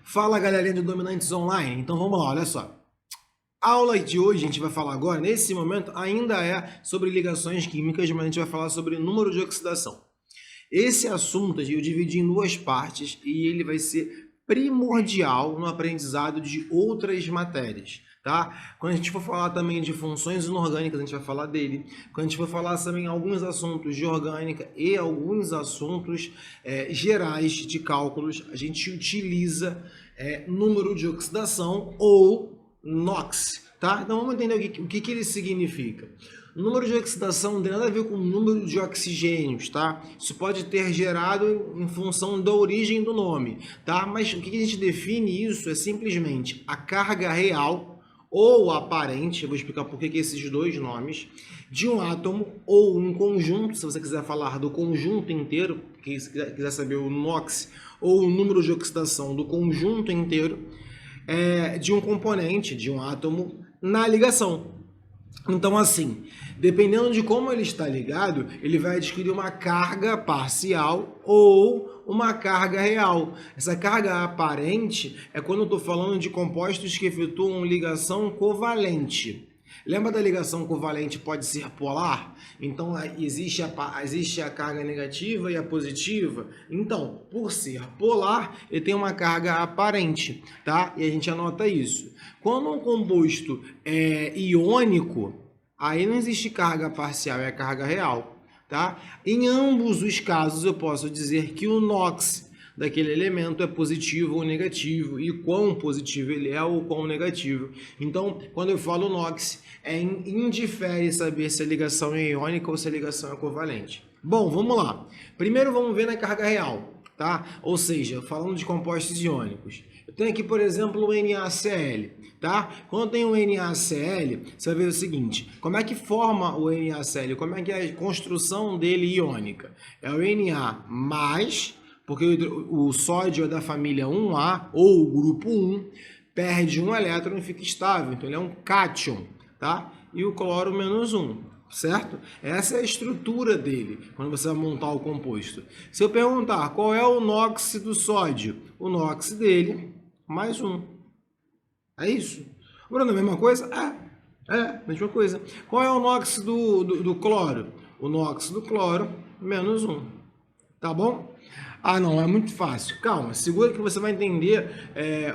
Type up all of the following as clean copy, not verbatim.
Fala galerinha do Dominantes Online, então vamos lá, olha só. A aula de hoje a gente vai falar agora, nesse momento, ainda é sobre ligações químicas, mas a gente vai falar sobre número de oxidação. Esse assunto eu dividi em duas partes e ele vai ser primordial no aprendizado de outras matérias, tá? Quando a gente for falar também de funções inorgânicas, a gente vai falar dele. Quando a gente for falar também alguns assuntos de orgânica e alguns assuntos gerais de cálculos, a gente utiliza número de oxidação ou NOx, tá? Então vamos entender o que ele significa. O número de oxidação não tem nada a ver com o número de oxigênios, tá? Isso pode ter gerado em função da origem do nome, tá? Mas o que a gente define isso é simplesmente a carga real ou aparente, eu vou explicar por que esses dois nomes, de um átomo ou um conjunto, se você quiser falar do conjunto inteiro, quem quiser saber o NOx ou o número de oxidação do conjunto inteiro, de um componente, de um átomo, na ligação. Então, assim, dependendo de como ele está ligado, ele vai adquirir uma carga parcial ou uma carga real. Essa carga aparente é quando eu estou falando de compostos que efetuam ligação covalente. Lembra da ligação covalente pode ser polar? Então, existe a carga negativa e a positiva. Então, por ser polar, ele tem uma carga aparente, tá? E a gente anota isso. Quando um composto é iônico, aí não existe carga parcial, é carga real, tá? Em ambos os casos, eu posso dizer que o NOx daquele elemento é positivo ou negativo, e quão positivo ele é ou quão negativo. Então, quando eu falo NOx, indifere saber se a ligação é iônica ou se a ligação é covalente. Bom, vamos lá. Primeiro vamos ver na carga real, tá? Ou seja, falando de compostos iônicos. Eu tenho aqui, por exemplo, o NaCl, tá? Quando tem o NaCl, você vai ver o seguinte, como é que forma o NaCl? Como é que é a construção dele iônica? É o Na+, porque o sódio é da família 1A, ou o grupo 1, perde um elétron e fica estável, então ele é um cátion, tá? E o cloro -1, certo? Essa é a estrutura dele, quando você vai montar o composto. Se eu perguntar qual é o NOx do sódio, o NOx dele, +1. É isso? Bruno, a mesma coisa? Mesma coisa. Qual é o NOx do cloro? O NOx do cloro, -1. Tá bom? Ah, não, é muito fácil. Calma, segura que você vai entender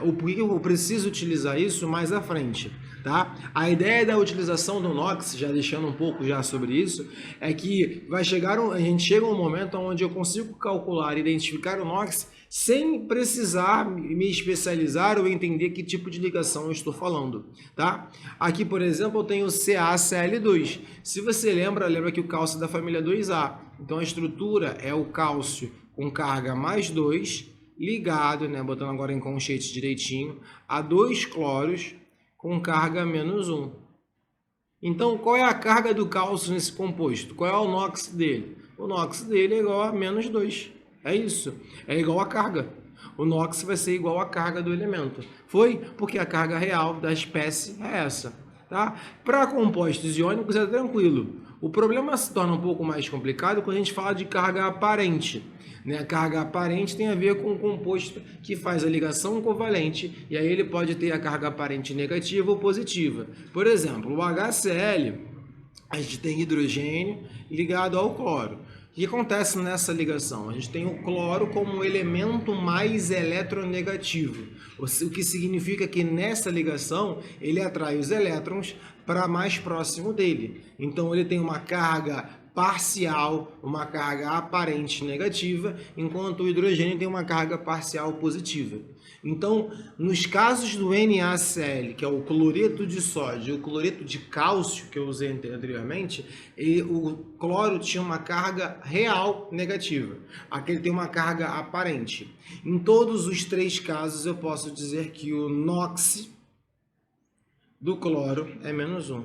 o porquê eu preciso utilizar isso mais à frente, tá? A ideia da utilização do NOx, já deixando um pouco já sobre isso, é que a gente chega a um momento onde eu consigo calcular e identificar o NOx sem precisar me especializar ou entender que tipo de ligação eu estou falando, tá? Aqui, por exemplo, eu tenho CaCl2. Se você lembra que o cálcio é da família 2A. Então, a estrutura é o cálcio com carga +2, ligado, né, botando agora em conchete direitinho, a 2 cloros com carga -1. Então, qual é a carga do cálcio nesse composto? Qual é o NOx dele? O NOx dele é igual a -2. É isso. É igual a carga. O NOx vai ser igual à carga do elemento. Foi porque a carga real da espécie é essa. Tá? Para compostos iônicos é tranquilo. O problema se torna um pouco mais complicado quando a gente fala de carga aparente. Né? A carga aparente tem a ver com o composto que faz a ligação covalente, e aí ele pode ter a carga aparente negativa ou positiva. Por exemplo, o HCl, a gente tem hidrogênio ligado ao cloro. O que acontece nessa ligação? A gente tem o cloro como um elemento mais eletronegativo, o que significa que nessa ligação ele atrai os elétrons para mais próximo dele. Então ele tem uma carga parcial, uma carga aparente negativa, enquanto o hidrogênio tem uma carga parcial positiva. Então, nos casos do NaCl, que é o cloreto de sódio e o cloreto de cálcio, que eu usei anteriormente, o cloro tinha uma carga real negativa. Aqui ele tem uma carga aparente. Em todos os três casos, eu posso dizer que o NOx do cloro é -1.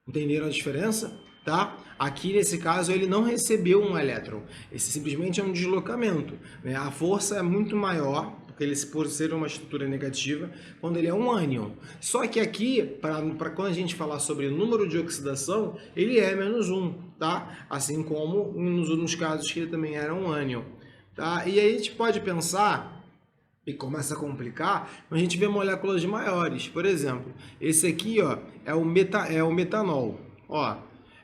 Entenderam a diferença? Tá? Aqui, nesse caso, ele não recebeu um elétron. Esse simplesmente é um deslocamento, né? A força é muito maior, porque ele, por ser uma estrutura negativa, quando ele é um ânion. Só que aqui, para quando a gente falar sobre número de oxidação, ele é -1, tá? Assim como nos casos que ele também era um ânion. Tá? E aí a gente pode pensar e começa a complicar, a gente vê moléculas maiores. Por exemplo, esse aqui, ó, é o metanol. Ó,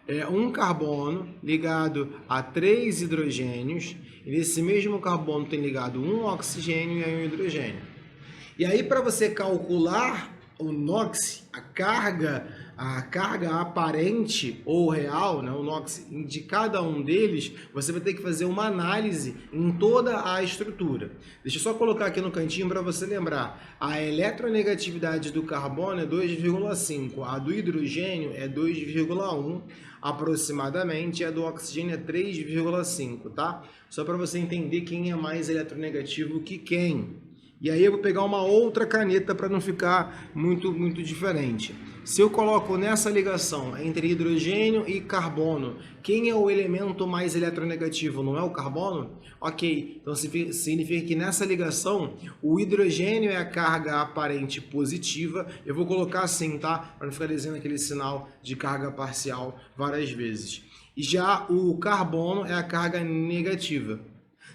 é um carbono ligado a 3 hidrogênios, e nesse mesmo carbono tem ligado um oxigênio e um hidrogênio. E aí, para você calcular o NOx, a carga aparente ou real, né, o NOx de cada um deles, você vai ter que fazer uma análise em toda a estrutura. Deixa eu só colocar aqui no cantinho para você lembrar. A eletronegatividade do carbono é 2,5, a do hidrogênio é 2,1 aproximadamente, e a do oxigênio é 3,5, tá? Só para você entender quem é mais eletronegativo que quem. E aí eu vou pegar uma outra caneta para não ficar muito diferente. Se eu coloco nessa ligação entre hidrogênio e carbono, quem é o elemento mais eletronegativo? Não é o carbono? Ok, então significa que nessa ligação o hidrogênio é a carga aparente positiva. Eu vou colocar assim, tá? Para não ficar desenhando aquele sinal de carga parcial várias vezes. E já o carbono é a carga negativa.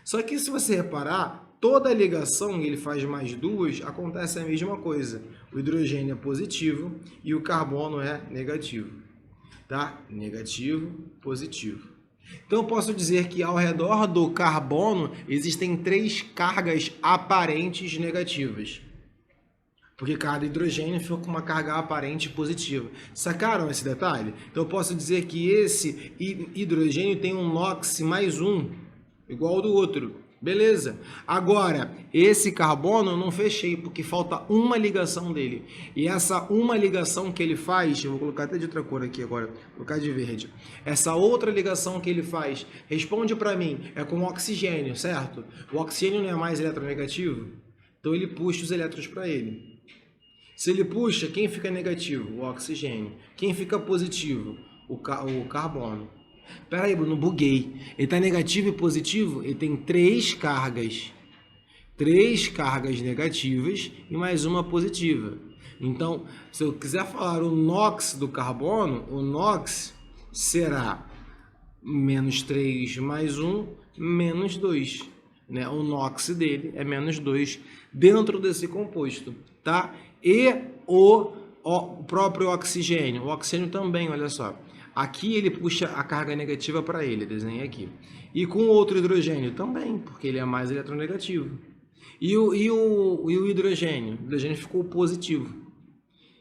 Só que se você reparar, toda ligação, ele faz mais duas, acontece a mesma coisa. O hidrogênio é positivo e o carbono é negativo. Tá? Negativo, positivo. Então eu posso dizer que ao redor do carbono existem 3 cargas aparentes negativas. Porque cada hidrogênio fica com uma carga aparente positiva. Sacaram esse detalhe? Então eu posso dizer que esse hidrogênio tem um NOx mais 1, igual ao do outro. Beleza. Agora, esse carbono eu não fechei, porque falta uma ligação dele. E essa uma ligação que ele faz, eu vou colocar até de outra cor aqui agora, vou colocar de verde. Essa outra ligação que ele faz, responde para mim, é com o oxigênio, certo? O oxigênio não é mais eletronegativo? Então ele puxa os elétrons para ele. Se ele puxa, quem fica negativo? O oxigênio. Quem fica positivo? O carbono. Pera aí, Bruno, buguei. Ele está negativo e positivo? Ele tem 3 cargas. 3 cargas negativas e mais uma positiva. Então, se eu quiser falar o NOx do carbono, o NOx será menos 3 mais 1, menos 2. Né? O NOx dele é menos 2 dentro desse composto. Tá? E o próprio oxigênio. O oxigênio também, olha só. Aqui ele puxa a carga negativa para ele, desenhei aqui. E com o outro hidrogênio também, porque ele é mais eletronegativo. E o hidrogênio? O hidrogênio ficou positivo.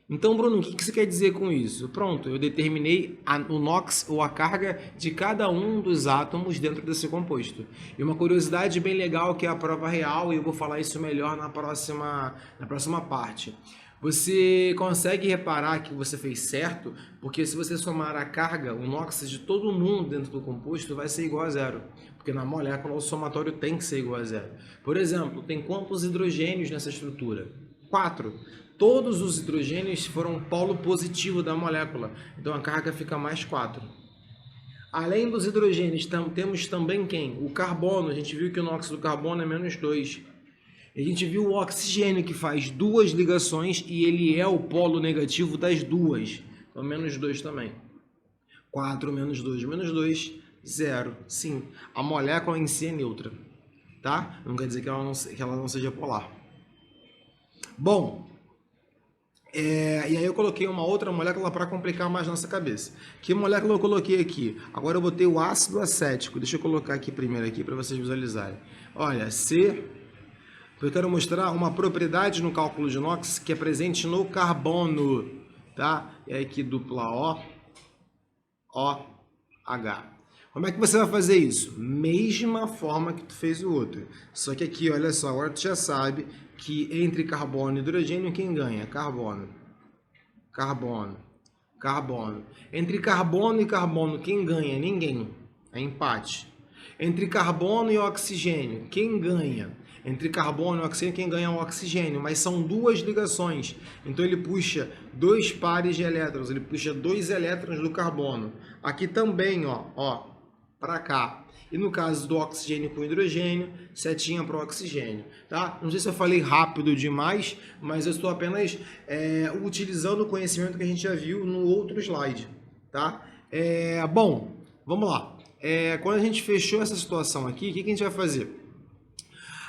Então, Bruno, o que você quer dizer com isso? Pronto, eu determinei o NOx ou a carga de cada um dos átomos dentro desse composto. E uma curiosidade bem legal que é a prova real, e eu vou falar isso melhor na próxima parte. Você consegue reparar que você fez certo, porque se você somar a carga, o NOx de todo mundo dentro do composto vai ser igual a zero. Porque na molécula o somatório tem que ser igual a zero. Por exemplo, tem quantos hidrogênios nessa estrutura? 4. Todos os hidrogênios foram polo positivo da molécula, então a carga fica mais 4. Além dos hidrogênios, temos também quem? O carbono. A gente viu que o NOx do carbono é menos 2. A gente viu o oxigênio que faz 2 ligações e ele é o polo negativo das duas. Então, menos 2 também. 4 menos 2, menos 2, 0. Sim, a molécula em si é neutra. Tá? Não quer dizer que ela não seja polar. Bom, e aí eu coloquei uma outra molécula para complicar mais nossa cabeça. Que molécula eu coloquei aqui? Agora eu botei o ácido acético. Deixa eu colocar aqui primeiro aqui para vocês visualizarem. Olha, eu quero mostrar uma propriedade no cálculo de NOx que é presente no carbono, tá? É aqui dupla OH. Como é que você vai fazer isso? Mesma forma que tu fez o outro. Só que aqui, olha só, agora tu já sabe que entre carbono e hidrogênio, quem ganha? Carbono. Carbono. Carbono. Entre carbono e carbono, quem ganha? Ninguém. É empate. Entre carbono e oxigênio, quem ganha? Entre carbono e oxigênio, quem ganha é o oxigênio, mas são 2 ligações. Então ele puxa 2 pares de elétrons, ele puxa 2 elétrons do carbono. Aqui também, ó, para cá. E no caso do oxigênio com hidrogênio, setinha para o oxigênio, tá? Não sei se eu falei rápido demais, mas eu estou apenas utilizando o conhecimento que a gente já viu no outro slide, tá? Bom, vamos lá. Quando a gente fechou essa situação aqui, o que a gente vai fazer?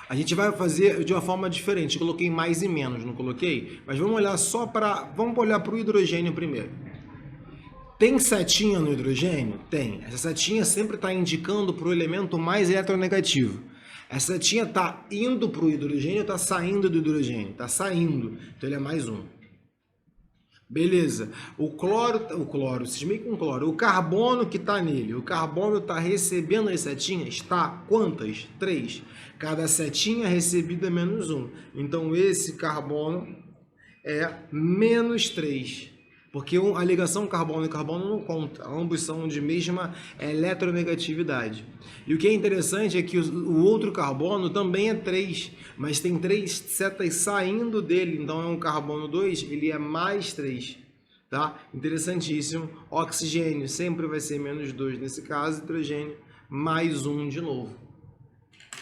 A gente vai fazer de uma forma diferente. Eu coloquei mais e menos, não coloquei? Mas vamos olhar vamos olhar para o hidrogênio primeiro. Tem setinha no hidrogênio? Tem. Essa setinha sempre está indicando para o elemento mais eletronegativo. Essa setinha está indo para o hidrogênio ou está saindo do hidrogênio? Está saindo. Então ele é mais um. Beleza. O cloro, cismei com cloro. O carbono que está nele, o carbono está recebendo as setinhas? Está quantas? 3. Cada setinha recebida menos 1. Então esse carbono é menos 3. Porque a ligação carbono e carbono não conta. Ambos são de mesma eletronegatividade. E o que é interessante é que o outro carbono também é 3, mas tem 3 setas saindo dele. Então é um carbono 2, ele é mais 3. Tá? Interessantíssimo. Oxigênio sempre vai ser menos 2 nesse caso. Hidrogênio mais 1 de novo.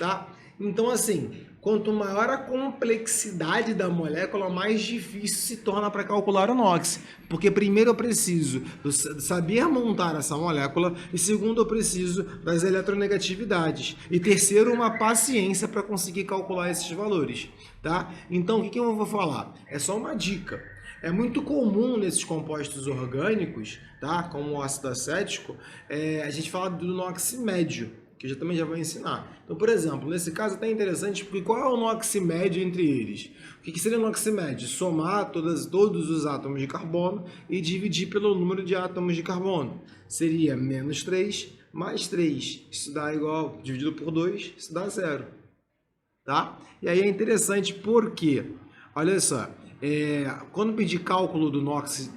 Tá? Então assim, quanto maior a complexidade da molécula, mais difícil se torna para calcular o NOx. Porque primeiro eu preciso saber montar essa molécula, e segundo eu preciso das eletronegatividades. E terceiro, uma paciência para conseguir calcular esses valores. Tá? Então o que eu vou falar? É só uma dica. É muito comum nesses compostos orgânicos, tá? Como o ácido acético, a gente fala do NOx médio, que eu também já vou ensinar. Então, por exemplo, nesse caso é até interessante, porque qual é o NOx médio entre eles? O que seria o NOx médio? Somar todos os átomos de carbono e dividir pelo número de átomos de carbono. Seria menos 3 mais 3. Isso dá igual, dividido por 2, isso dá 0. Tá? E aí é interessante porque, olha só, quando pedir cálculo do NOx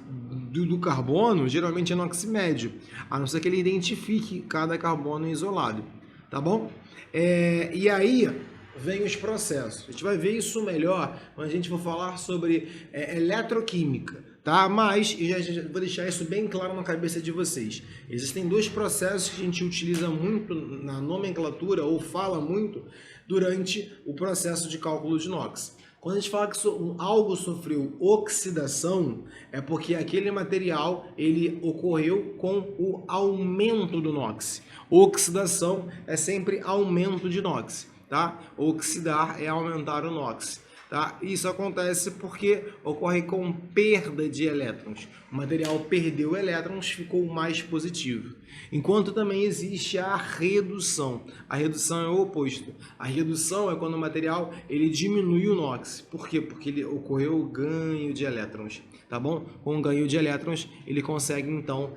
do carbono, geralmente é NOx médio, a não ser que ele identifique cada carbono isolado, tá bom? E aí vem os processos. A gente vai ver isso melhor quando a gente for falar sobre eletroquímica, tá? Mas eu já vou deixar isso bem claro na cabeça de vocês. Existem 2 processos que a gente utiliza muito na nomenclatura ou fala muito durante o processo de cálculo de NOx. Quando a gente fala que algo sofreu oxidação, é porque aquele material ele ocorreu com o aumento do NOx. Oxidação é sempre aumento de NOx, tá? Oxidar é aumentar o NOx. Tá? Isso acontece porque ocorre com perda de elétrons. O material perdeu elétrons, ficou mais positivo. Enquanto também existe a redução. A redução é o oposto. A redução é quando o material ele diminui o NOx. Por quê? Porque ocorreu o ganho de elétrons. Tá bom? Com o ganho de elétrons, ele consegue então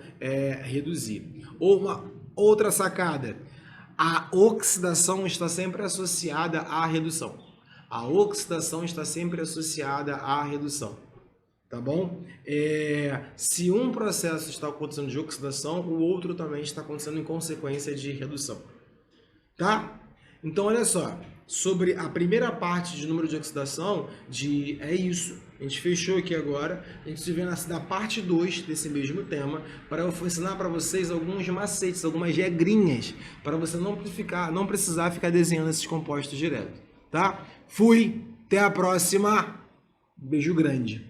reduzir. Ou uma outra sacada. A oxidação está sempre associada à redução. A oxidação está sempre associada à redução, tá bom? Se um processo está acontecendo de oxidação, o outro também está acontecendo em consequência de redução, tá? Então, olha só, sobre a primeira parte de número de oxidação, é isso. A gente fechou aqui agora, a gente se vê na parte 2 desse mesmo tema, para eu ensinar para vocês alguns macetes, algumas regrinhas, para você não precisar ficar desenhando esses compostos direto. Tá? Fui, até a próxima, beijo grande.